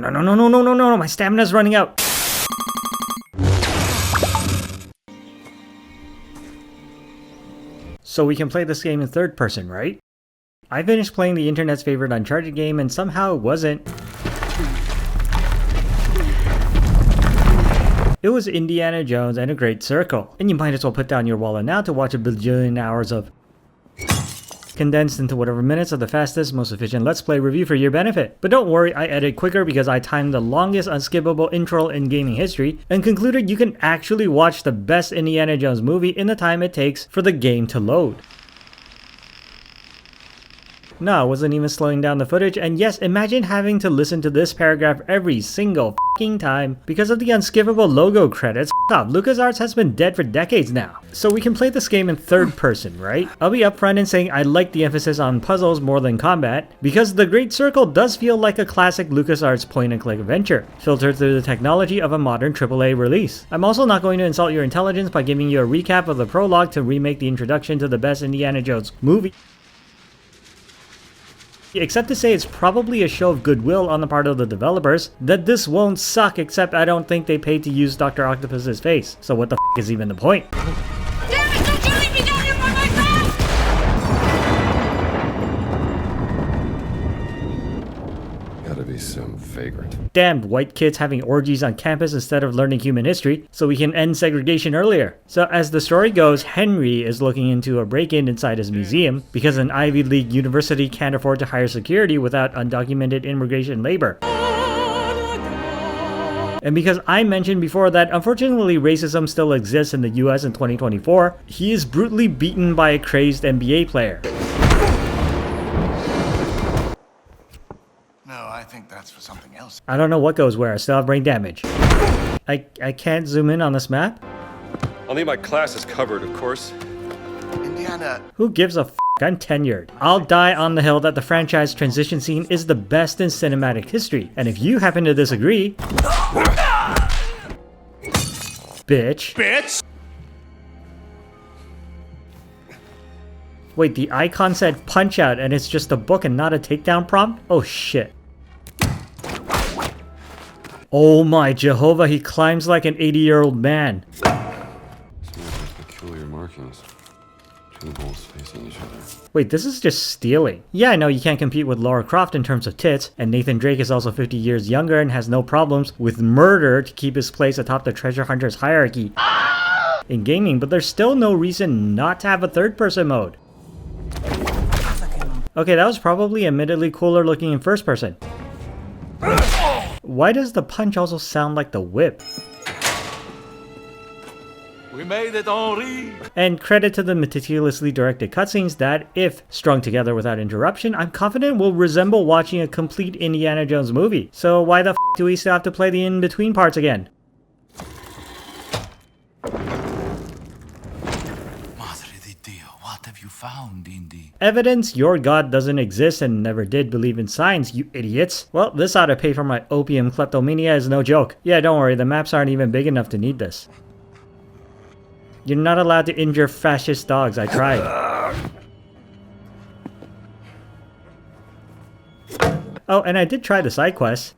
No, my stamina's running out. So we can play this game in third person, right? I finished playing the internet's favorite Uncharted game and somehow it wasn't. It was Indiana Jones and a Great Circle, and you might as well put down your wallet now to watch a bajillion hours of condensed into whatever minutes of the fastest, most efficient Let's Play review for your benefit. But don't worry, I edit quicker because I timed the longest unskippable intro in gaming history and concluded you can actually watch the best Indiana Jones movie in the time it takes for the game to load. No, I wasn't even slowing down the footage, and yes, imagine having to listen to this paragraph every single f***ing time because of the unskippable logo credits. F*** off, LucasArts has been dead for decades now. So we can play this game in third person, right? I'll be upfront in saying I like the emphasis on puzzles more than combat, because The Great Circle does feel like a classic LucasArts point-and-click adventure, filtered through the technology of a modern AAA release. I'm also not going to insult your intelligence by giving you a recap of the prologue to remake the introduction to the best Indiana Jones movie, except to say it's probably a show of goodwill on the part of the developers that this won't suck, except I don't think they paid to use Dr. Octopus's face. So what the f is even the point? Damn it, don't you leave me down here by myself! Gotta be some vagrant. Damned white kids having orgies on campus instead of learning human history, so we can end segregation earlier. So as the story goes, Henry is looking into a break-in inside his museum because an Ivy League university can't afford to hire security without undocumented immigration labor. And because I mentioned before that unfortunately racism still exists in the US in 2024, he is brutally beaten by a crazed NBA player. I think that's for something else. I don't know what goes where, I still have brain damage. I can't zoom in on this map? I'll need my classes covered, of course. Indiana. Who gives a f***? I'm tenured. I'll die on the hill that the franchise transition scene is the best in cinematic history. And if you happen to disagree... Bitch. Wait, the icon said punch out and it's just a book and not a takedown prompt? Oh shit. Oh my Jehovah, he climbs like an 80-year-old man. Some of those peculiar markings. Two holes facing each other. Wait, this is just stealing. Yeah, I know you can't compete with Lara Croft in terms of tits, and Nathan Drake is also 50 years younger and has no problems with murder to keep his place atop the treasure hunter's hierarchy in gaming, but there's still no reason not to have a third-person mode. Okay, that was probably admittedly cooler looking in first person. Why does the punch also sound like the whip? We made it, Henri! And credit to the meticulously directed cutscenes that, if strung together without interruption, I'm confident will resemble watching a complete Indiana Jones movie. So why the f do we still have to play the in-between parts again? What have you found, Indy? Evidence your god doesn't exist and never did believe in science, you idiots. Well, this ought to pay for my opium kleptomania is no joke. Yeah, don't worry, the maps aren't even big enough to need this. You're not allowed to injure fascist dogs, I tried. Oh, and I did try the side quest.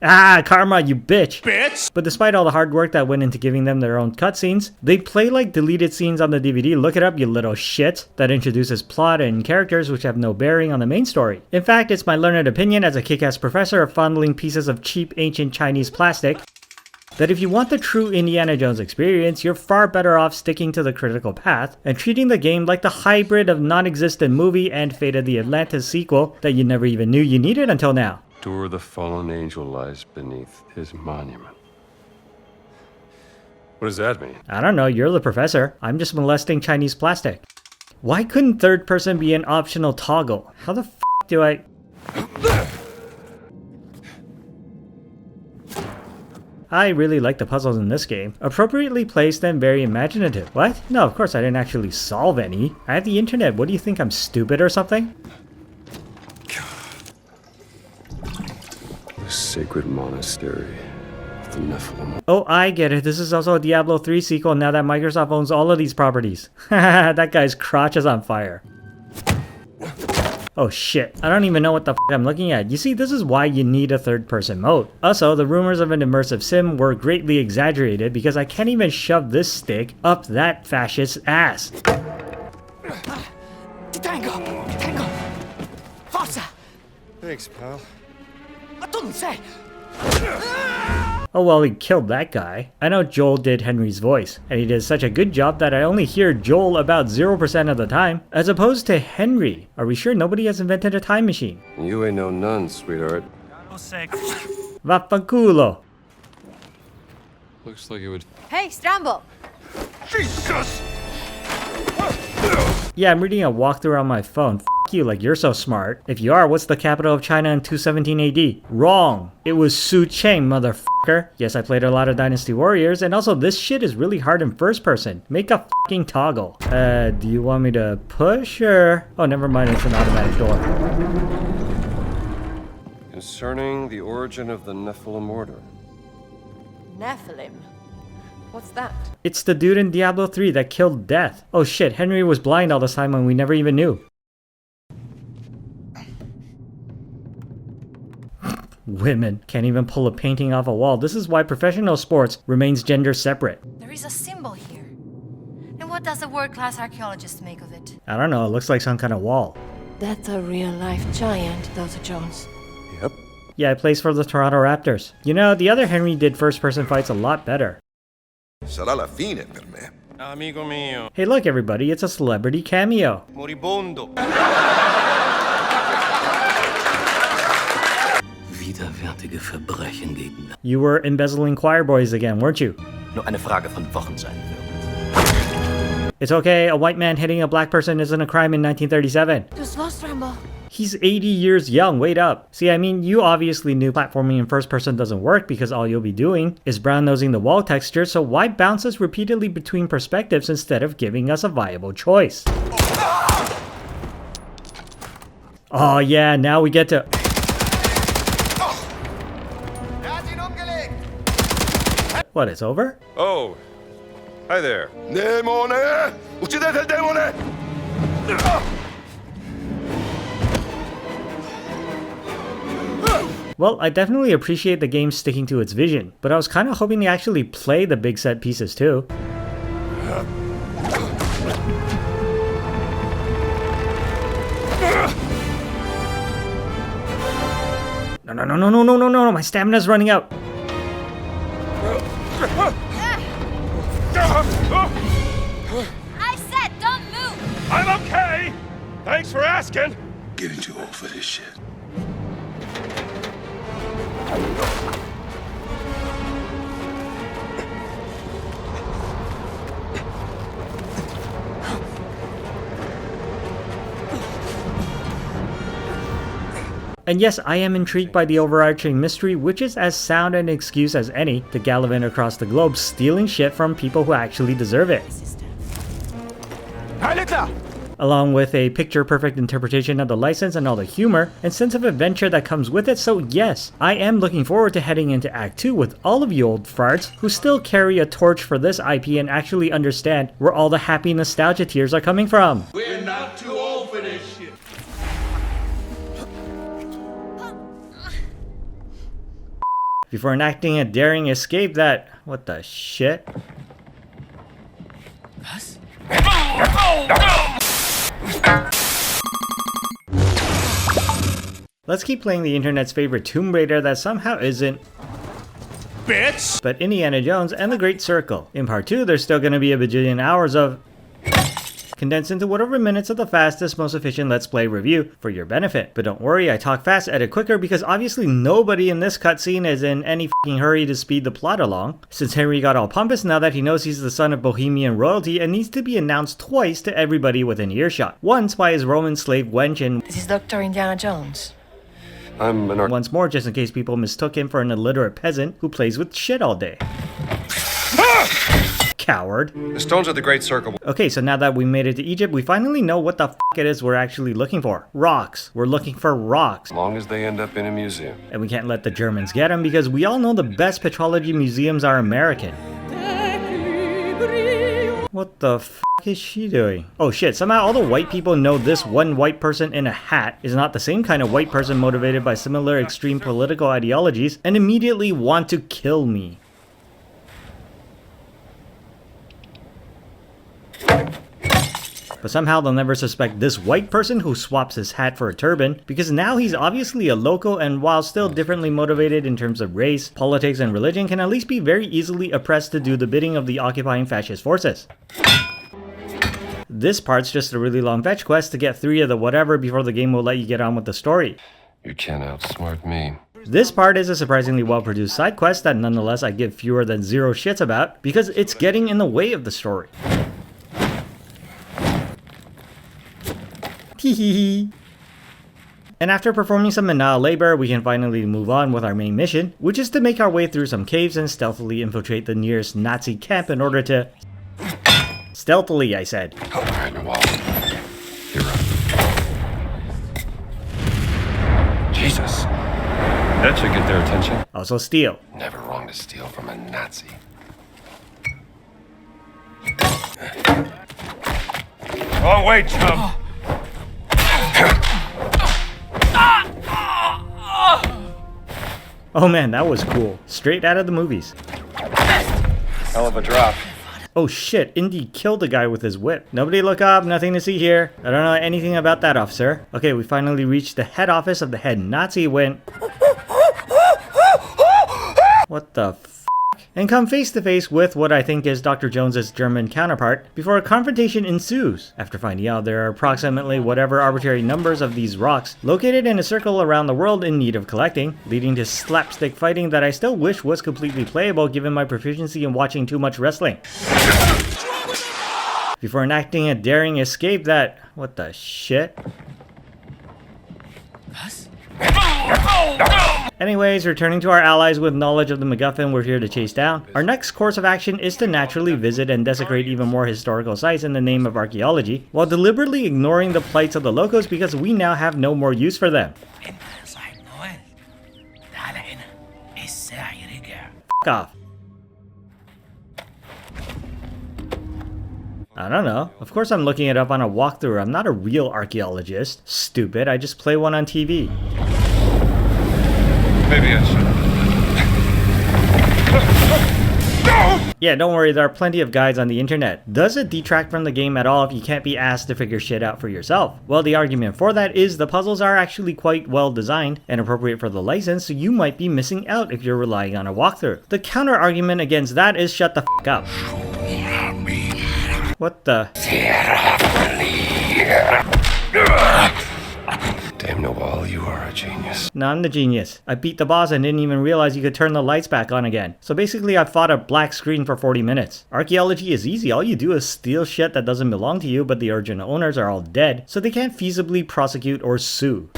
Ah, karma, you bitch! But despite all the hard work that went into giving them their own cutscenes, they play like deleted scenes on the DVD. Look it up, you little shit. That introduces plot and characters which have no bearing on the main story. In fact, it's my learned opinion as a kick-ass professor of fondling pieces of cheap ancient Chinese plastic that if you want the true Indiana Jones experience, you're far better off sticking to the critical path and treating the game like the hybrid of non-existent movie and Fate of the Atlantis sequel that you never even knew you needed until now. Door the fallen angel lies beneath his monument. What does that mean? I don't know, you're the professor. I'm just molesting Chinese plastic. Why couldn't third person be an optional toggle? How the f do I... I really like the puzzles in this game. Appropriately placed and very imaginative. What? No, of course I didn't actually solve any. I have the internet. What do you think, I'm stupid or something? sacred monastery of the Nephilim. Oh, I get it. This is also a Diablo 3 sequel now that Microsoft owns all of these properties. That guy's crotch is on fire. Oh shit, I don't even know what the f I'm looking at. You see, this is why you need a third-person mode. Also, the rumors of an immersive sim were greatly exaggerated because I can't even shove this stick up that fascist ass. Detengo! Forza! Thanks, pal. Oh well, he killed that guy. I know Joel did Henry's voice, and he did such a good job that I only hear Joel about 0% of the time, as opposed to Henry. Are we sure nobody has invented a time machine? You ain't no nun, sweetheart. Vaffanculo. Looks like it would. Hey, Stramble! Yeah, I'm reading a walkthrough on my phone. F you, like you're so smart. If you are, what's the capital of China in 217 AD? Wrong. It was Su Cheng, motherfucker. Yes, I played a lot of Dynasty Warriors, and also this shit is really hard in first person. Make a fucking toggle. Do you want me to push or? Oh, never mind, it's an automatic door. Concerning the origin of the Nephilim order. Nephilim? What's that? It's the dude in Diablo 3 that killed Death. Oh shit, Henry was blind all this time and we never even knew. Women can't even pull a painting off a wall. This is why professional sports remains gender separate. There is a symbol here. And what does a world-class archaeologist make of it? I don't know, it looks like some kind of wall. That's a real-life giant, Dr. Jones. Yep. Yeah, it plays for the Toronto Raptors. You know, the other Henry did first-person fights a lot better. Sarà la fine per me. Amigo mio. Hey look everybody, it's a celebrity cameo. Moribondo. Widerwärtige Verbrechen gegen You were embezzling choir boys again, weren't you? nur eine Frage von Wochen sein wird. It's okay, a white man hitting a black person isn't a crime in 1937. Too slow, Stramble. He's 80 years young, wait up. See, I mean, you obviously knew platforming in first person doesn't work because all you'll be doing is brown-nosing the wall texture, so why bounce us repeatedly between perspectives instead of giving us a viable choice? Oh yeah, now we get to... What, it's over? Oh, hi there. Demone! Uccidete il demone! Well, I definitely appreciate the game sticking to its vision, but I was kind of hoping to actually play the big set pieces too. No, my stamina's running out. I said don't move! I'm okay. Thanks for asking. Getting too old for this shit. And yes, I am intrigued by the overarching mystery, which is as sound an excuse as any to gallivant across the globe stealing shit from people who actually deserve it. Along with a picture-perfect interpretation of the license and all the humor and sense of adventure that comes with it, so yes, I am looking forward to heading into Act 2 with all of you old farts who still carry a torch for this IP and actually understand where all the happy nostalgia tears are coming from. We're not too old for this shit. Before enacting a daring escape that... what the shit? Let's keep playing the internet's favorite Tomb Raider that somehow isn't... Bitch. but Indiana Jones and the Great Circle. In part 2, there's still gonna be a bajillion hours of... condensed into whatever minutes of the fastest, most efficient Let's Play review for your benefit. But don't worry, I talk fast, edit quicker, because obviously nobody in this cutscene is in any f***ing hurry to speed the plot along. Since Henry got all pompous now that he knows he's the son of Bohemian royalty and needs to be announced twice to everybody within earshot. Once by his Roman slave wench and This is Dr. Indiana Jones. I'm an once more just in case people mistook him for an illiterate peasant who plays with shit all day. coward. The stones of the Great Circle. Okay, so now that we made it to Egypt, we finally know what the f it is we're actually looking for. Rocks. We're looking for rocks. As long as they end up in a museum. And we can't let the Germans get them because we all know the best petrology museums are American. What the f is she doing? Oh shit, somehow all the white people know this one white person in a hat is not the same kind of white person motivated by similar extreme political ideologies and immediately want to kill me. But somehow they'll never suspect this white person who swaps his hat for a turban, because now he's obviously a local and while still differently motivated in terms of race, politics, and religion, can at least be very easily oppressed to do the bidding of the occupying fascist forces. This part's just a really long fetch quest to get 3 of the whatever before the game will let you get on with the story. You can't outsmart me. This part is a surprisingly well-produced side quest that nonetheless I give fewer than 0 shits about, because it's getting in the way of the story. Hehehe. And after performing some menial labor, we can finally move on with our main mission, which is to make our way through some caves and stealthily infiltrate the nearest Nazi camp in order to... Stealthily, I said. Alright, well, you're up. Jesus. That should get their attention. Also steal. Never wrong to steal from a Nazi. Wrong way, chum. Oh man, that was cool. Straight out of the movies. Hell of a drop. Oh shit, Indy killed the guy with his whip. Nobody look up, nothing to see here. I don't know anything about that, officer. Okay, we finally reached the head office of the head Nazi when... What the f***? And come face to face with what I think is Dr. Jones's German counterpart before a confrontation ensues. After finding out there are approximately whatever arbitrary numbers of these rocks located in a circle around the world in need of collecting, leading to slapstick fighting that I still wish was completely playable given my proficiency in watching too much wrestling. Before enacting a daring escape that... What the shit? Anyways, returning to our allies with knowledge of the MacGuffin we're here to chase down, our next course of action is to naturally visit and desecrate even more historical sites in the name of archaeology, while deliberately ignoring the plights of the locals because we now have no more use for them. F*** off. I don't know. Of course I'm looking it up on a walkthrough. I'm not a real archaeologist. Stupid, I just play one on TV. Maybe I should. Yeah, don't worry, there are plenty of guides on the internet. Does it detract from the game at all if you can't be asked to figure shit out for yourself? Well, the argument for that is the puzzles are actually quite well designed and appropriate for the license, so you might be missing out if you're relying on a walkthrough. The counter argument against that is shut the f*** up. What the? Damn Noel, you are a genius. No, I'm the genius. I beat the boss and didn't even realize you could turn the lights back on again. So basically I fought a black screen for 40 minutes. Archaeology is easy. All you do is steal shit that doesn't belong to you, but the original owners are all dead, so they can't feasibly prosecute or sue.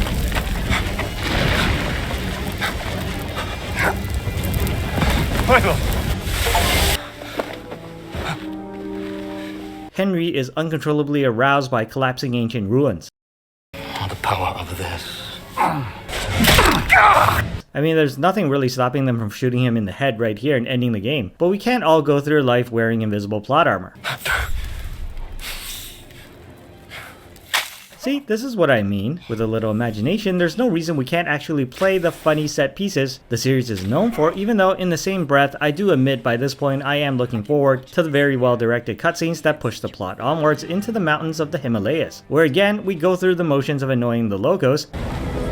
Michael! Henry is uncontrollably aroused by collapsing ancient ruins. The power of this. I mean, there's nothing really stopping them from shooting him in the head right here and ending the game, but we can't all go through life wearing invisible plot armor. See, this is what I mean. With a little imagination, there's no reason we can't actually play the funny set pieces the series is known for, even though in the same breath, I do admit by this point I am looking forward to the very well directed cutscenes that push the plot onwards into the mountains of the Himalayas, where again, we go through the motions of annoying the locals,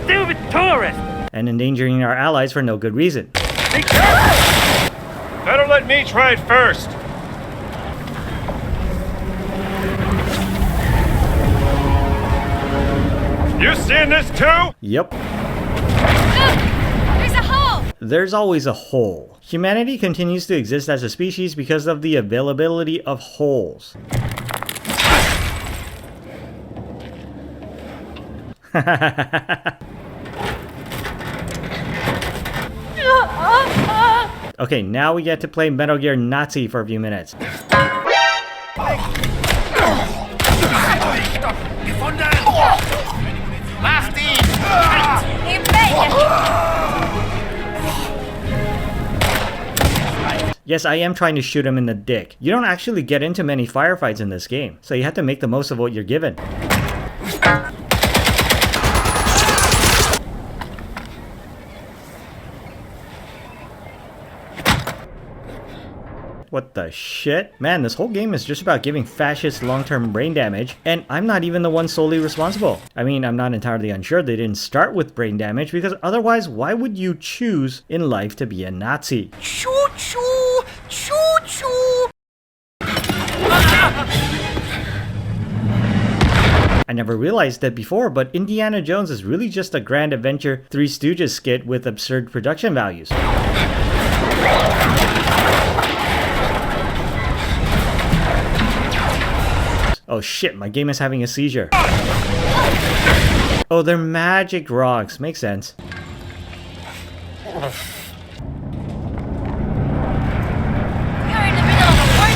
Stupid tourist! and endangering our allies for no good reason. Be careful! Better let me try it first. You seeing this too? Yep. Look! There's a hole! There's always a hole. Humanity continues to exist as a species because of the availability of holes. Okay, now we get to play Metal Gear Nazi for a few minutes. Yes, I am trying to shoot him in the dick. You don't actually get into many firefights in this game, so you have to make the most of what you're given. What the shit? Man, this whole game is just about giving fascists long-term brain damage, and I'm not even the one solely responsible. I mean, I'm not entirely unsure they didn't start with brain damage, because otherwise, why would you choose in life to be a Nazi? Choo-choo! Choo-choo! I never realized that before, but Indiana Jones is really just a grand adventure Three Stooges skit with absurd production values. Oh shit, my game is having a seizure. Oh, they're magic rocks. Makes sense. You're in the middle of a war.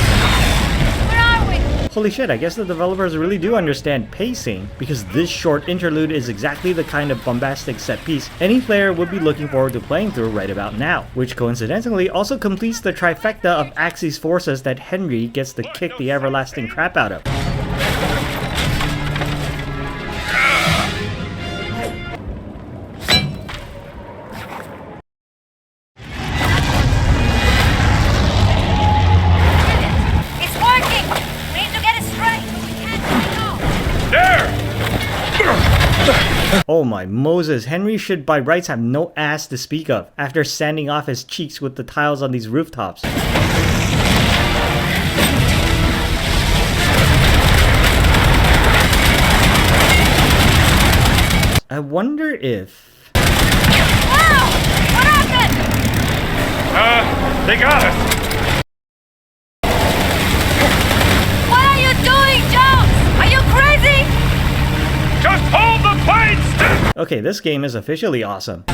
Where are we? Holy shit, I guess the developers really do understand pacing, because this short interlude is exactly the kind of bombastic set piece any player would be looking forward to playing through right about now, which coincidentally also completes the trifecta of Axis forces that Henry gets to kick the everlasting crap out of. Oh my Moses, Henry should by rights have no ass to speak of after sanding off his cheeks with the tiles on these rooftops. I wonder if... Wow! What happened? They got us. What are you doing, Jones? Are you crazy? Just hold the plane still! Okay, this game is officially awesome.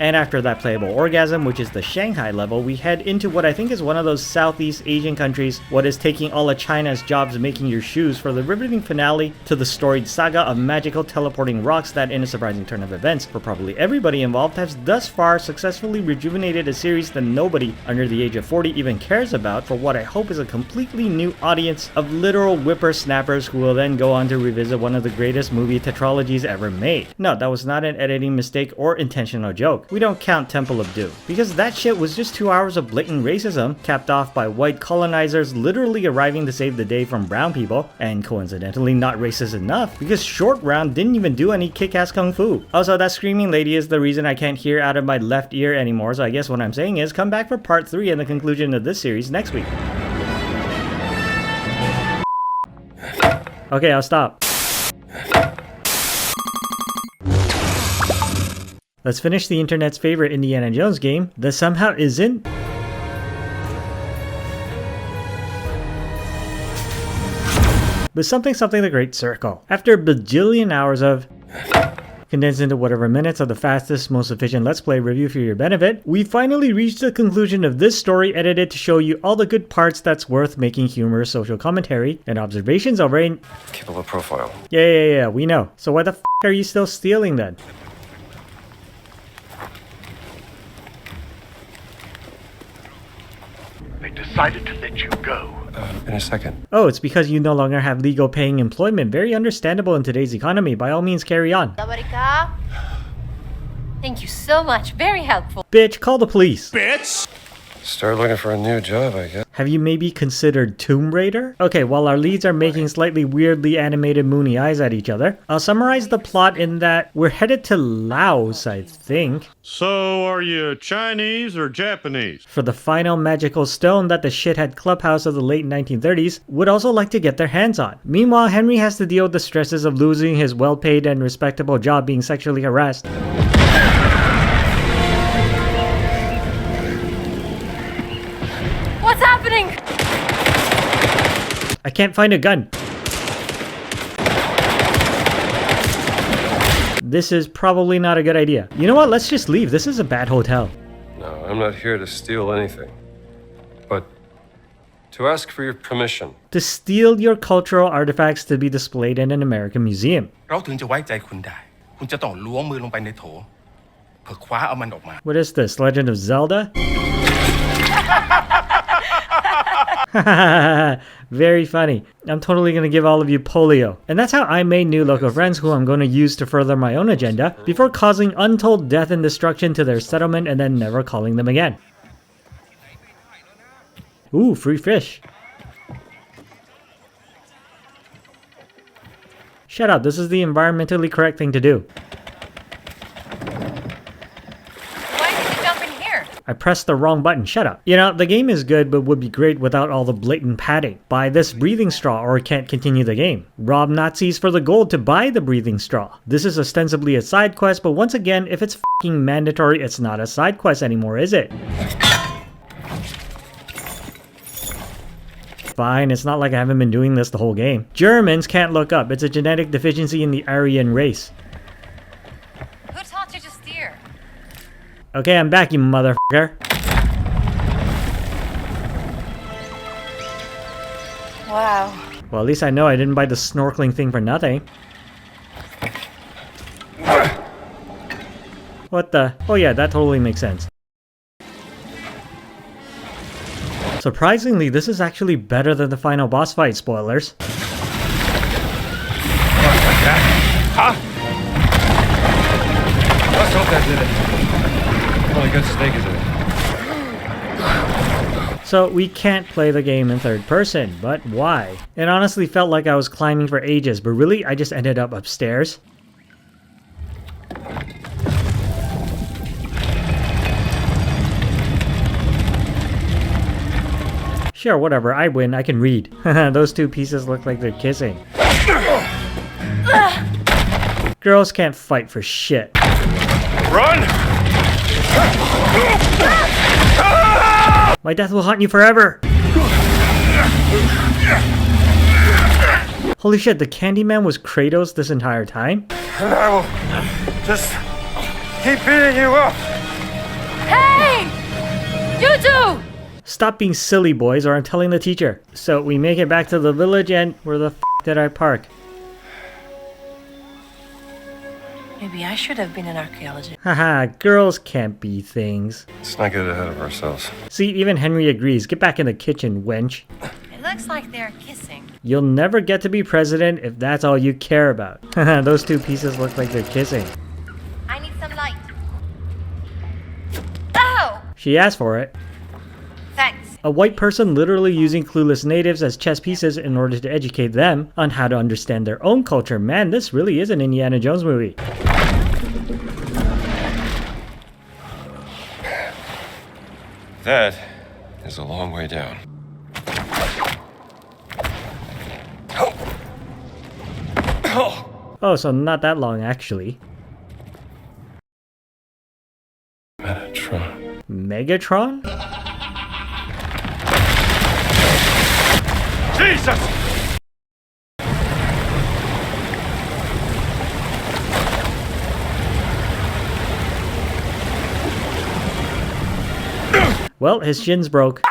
And after that playable orgasm, which is the Shanghai level, we head into what I think is one of those Southeast Asian countries, what is taking all of China's jobs making your shoes, for the riveting finale to the storied saga of magical teleporting rocks that, in a surprising turn of events for probably everybody involved, has thus far successfully rejuvenated a series that nobody under the age of 40 even cares about, for what I hope is a completely new audience of literal whippersnappers who will then go on to revisit one of the greatest movie tetralogies ever made. No, that was not an editing mistake or intentional joke. We don't count Temple of Doom, because that shit was just 2 hours of blatant racism, capped off by white colonizers literally arriving to save the day from brown people, and coincidentally not racist enough, because Short Round didn't even do any kick-ass kung fu. Also, that screaming lady is the reason I can't hear out of my left ear anymore, so I guess what I'm saying is come back for part 3 and the conclusion of this series next week. Okay, I'll stop. Let's finish the internet's favorite Indiana Jones game that somehow isn't. But something the Great Circle. After a bajillion hours of condensed into whatever minutes of the fastest, most efficient Let's Play review for your benefit, we finally reached the conclusion of this story, edited to show you all the good parts that's worth making humorous social commentary and observations over in... Keep a low profile. Yeah, we know. So why the f*** are you still stealing then? They decided to let you go. In a second. Oh, it's because you no longer have legal paying employment. Very understandable in today's economy. By all means, carry on. Thank you so much. Very helpful. Bitch, call the police. Bitch! Start looking for a new job, I guess. Have you maybe considered Tomb Raider? Okay, while our leads are making slightly weirdly animated moony eyes at each other, I'll summarize the plot in that we're headed to Laos, I think, So, are you Chinese or Japanese? for the final magical stone that the shithead clubhouse of the late 1930s would also like to get their hands on. Meanwhile, Henry has to deal with the stresses of losing his well-paid and respectable job being sexually harassed. What's happening? I can't find a gun. This is probably not a good idea. You know what? Let's just leave. This is a bad hotel. No, I'm not here to steal anything. But to ask for your permission. To steal your cultural artifacts to be displayed in an American museum. เราถึงจะไว้ใจคุณได้ คุณจะต้องล้วงมือลงไปในโถ เพื่อคว้าเอามันออกมา What is this? Legend of Zelda? Very funny. I'm totally gonna give all of you polio. And that's how I made new local friends who I'm going to use to further my own agenda before causing untold death and destruction to their settlement and then never calling them again. Ooh, free fish. Shut up, this is the environmentally correct thing to do. Why did you jump in here? I pressed the wrong button, shut up. You know, the game is good but would be great without all the blatant padding. Buy this breathing straw or can't continue the game. Rob Nazis for the gold to buy the breathing straw. This is ostensibly a side quest, but once again, if it's f***ing mandatory, it's not a side quest anymore, is it? Fine, it's not like I haven't been doing this the whole game. Germans can't look up. It's a genetic deficiency in the Aryan race. Who taught you to steer? Okay, I'm back, you motherfucker. Wow. Well, at least I know I didn't buy the snorkeling thing for nothing. What the? Oh yeah, that totally makes sense. Surprisingly, this is actually better than the final boss fight, spoilers. Huh? Let's hope that did it. Only good steak is in it. So we can't play the game in third person, but why? It honestly felt like I was climbing for ages, but really I just ended up upstairs. Sure, whatever, I win, I can read. Those two pieces look like they're kissing. Girls can't fight for shit. Run! My death will haunt you forever! Holy shit, the Candyman was Kratos this entire time? And I will just keep beating you up! Hey! You two! Stop being silly, boys, or I'm telling the teacher. So we make it back to the village and where the f*** did I park? Maybe I should have been an archaeologist. Haha, girls can't be things. Let's not get ahead of ourselves. See, even Henry agrees. Get back in the kitchen, wench. It looks like they're kissing. You'll never get to be president if that's all you care about. Haha, those two pieces look like they're kissing. I need some light. Oh! She asked for it. Thanks. A white person literally using clueless natives as chess pieces in order to educate them on how to understand their own culture. Man, this really is an Indiana Jones movie. That is a long way down. Oh, so not that long actually. Metatron. Megatron? Jesus! Well, his shins broke.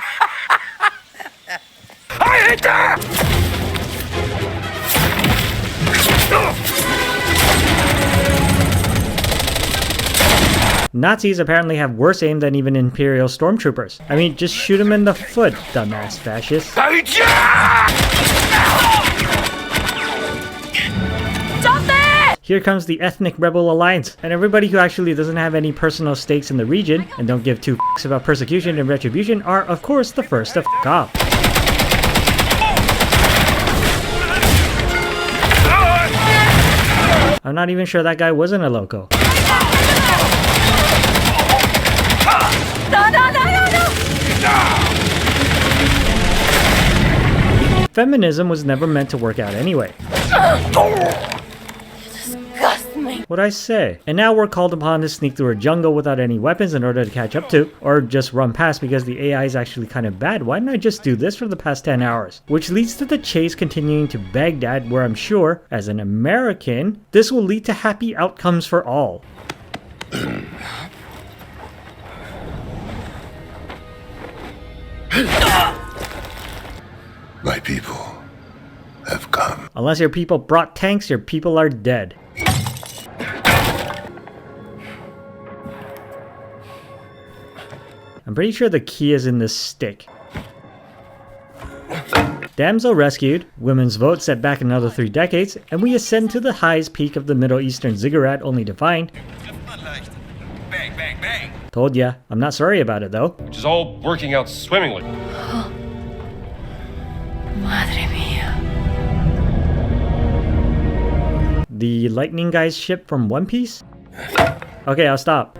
I hate that! Nazis apparently have worse aim than even Imperial stormtroopers. I mean, just shoot him in the foot, dumbass fascist. Stop it! Here comes the ethnic rebel alliance, and everybody who actually doesn't have any personal stakes in the region and don't give two f***s about persecution and retribution are, of course, the first to f*** off. I'm not even sure that guy wasn't a loco. Feminism was never meant to work out anyway. Disgust me. What'd I say? And now we're called upon to sneak through a jungle without any weapons in order to catch up to, or just run past because the AI is actually kind of bad. Why didn't I just do this for the past 10 hours? Which leads to the chase continuing to Baghdad, where I'm sure, as an American, this will lead to happy outcomes for all. My people have come. Unless your people brought tanks, your people are dead. I'm pretty sure the key is in this stick. Damsel rescued, women's vote set back another 3 decades, and we ascend to the highest peak of the Middle Eastern ziggurat only to find... Bang, bang, bang. Told ya, I'm not sorry about it though. Which is all working out swimmingly. Madre mia. The lightning guy's ship from One Piece? Okay, I'll stop.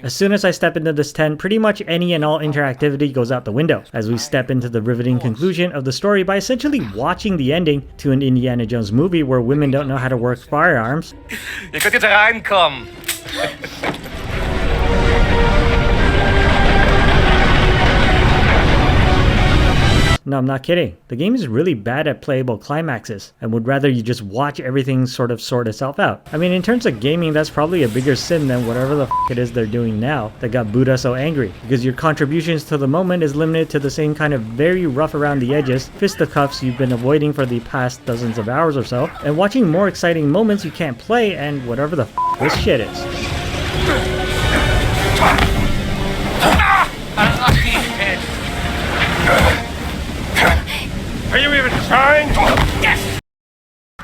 As soon as I step into this tent, pretty much any and all interactivity goes out the window, as we step into the riveting conclusion of the story by essentially watching the ending to an Indiana Jones movie where women don't know how to work firearms. Ihr könnt jetzt reinkommen. No, I'm not kidding. The game is really bad at playable climaxes, and would rather you just watch everything sort itself out. I mean, in terms of gaming, that's probably a bigger sin than whatever the f it is they're doing now that got Buddha so angry, because your contributions to the moment is limited to the same kind of very rough around the edges fisticuffs you've been avoiding for the past dozens of hours or so, and watching more exciting moments you can't play and whatever the f this shit is. Are you even trying? Yes!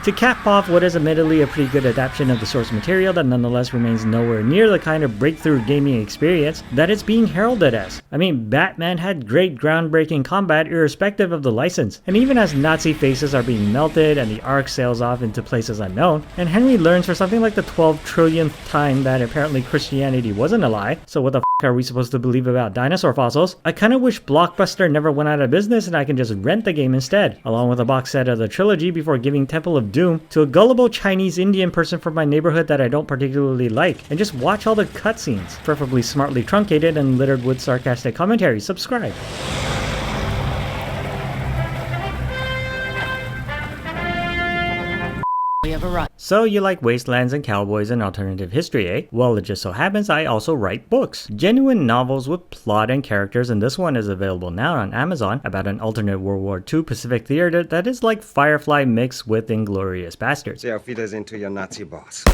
To cap off what is admittedly a pretty good adaptation of the source material that nonetheless remains nowhere near the kind of breakthrough gaming experience that it's being heralded as. I mean, Batman had great groundbreaking combat irrespective of the license, and even as Nazi faces are being melted and the Ark sails off into places unknown, and Henry learns for something like the 12 trillionth time that apparently Christianity wasn't a lie, so what the f are we supposed to believe about dinosaur fossils? I kinda wish Blockbuster never went out of business and I can just rent the game instead, along with a box set of the trilogy before giving Temple of Doom to a gullible Chinese Indian person from my neighborhood that I don't particularly like, and just watch all the cutscenes, preferably smartly truncated and littered with sarcastic commentary. Subscribe. So you like wastelands and cowboys and alternative history, eh? Well, it just so happens I also write books. Genuine novels with plot and characters, and this one is available now on Amazon about an alternate World War II Pacific theater that is like Firefly mixed with Inglourious Basterds. Sehr auf Wiedersehen to your Nazi boss.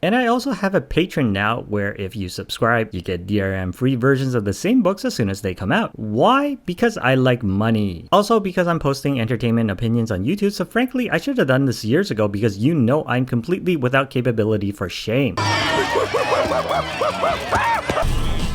And I also have a Patreon now where if you subscribe, you get DRM free versions of the same books as soon as they come out. Why? Because I like money. Also because I'm posting entertainment opinions on YouTube, so frankly, I should have done this years ago because you know I'm completely without capability for shame.